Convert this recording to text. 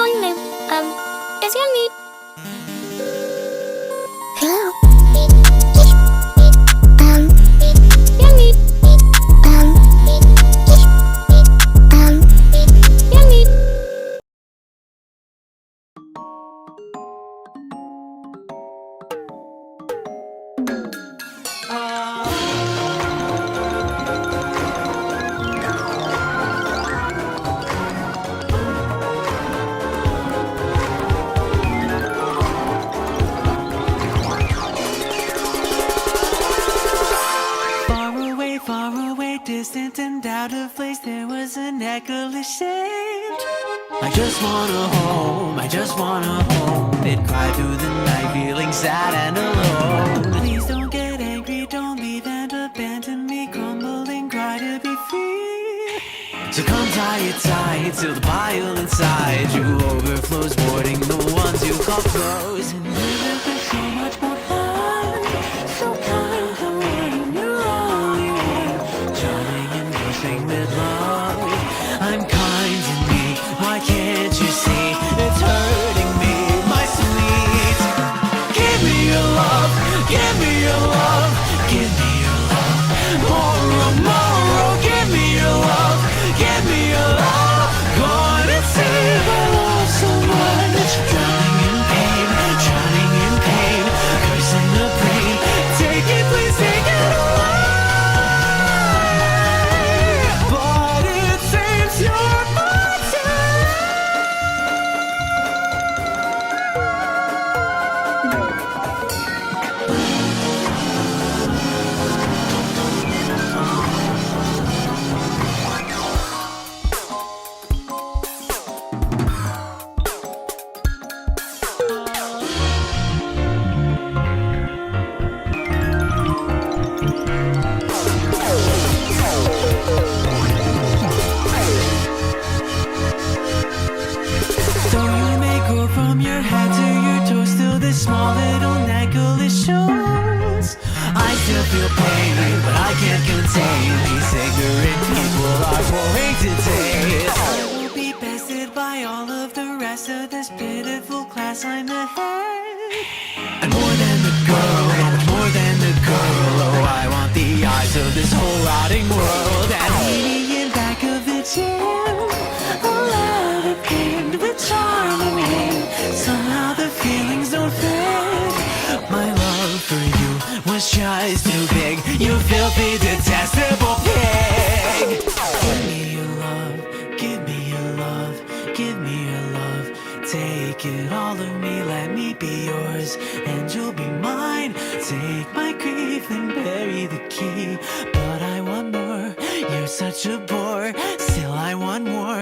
calling name. It's young me. Hello. Young me. Young me. Far away, distant and out of place, there was an echoeless shaped. I just wanna home, I just wanna home. It cried through the night, feeling sad and alone. Please don't get angry, don't leave and abandon me. Crumbling, cry to be free. So come tie it tight till the pile inside you overflows, boarding the ones you call close. And live with so much more fun, so kind of when you're only one, charming and blushing with love. I'm kind to me, why can't you see it's hurting me, my sweet? Give me your love, give me your love, give me your love. More, give me your love, give me your love. Gonna save our love so much. Drowning in pain, cursing the pain. Take it, please take it away. But it seems you're from your head to your toes, still this small little necklace shows. I still feel pain, but I can't contain these ignorant people are pouring to taste. I will be bested by all of the rest of this pitiful class. I'm the head, and more than the girl, more than the girl. Oh, I want the eyes of this whole rotting world. And leaning in back of the chair, a lot of pain with charm and hate. Somehow the feelings don't fade. My love for you was just too big. You filthy, detestable pig. Give me your love, give me your love, give me your love. Take it all of me, let me be yours, and you'll be mine. Take my grief and bury the key. But I want more, you're such a bore. Still I want more.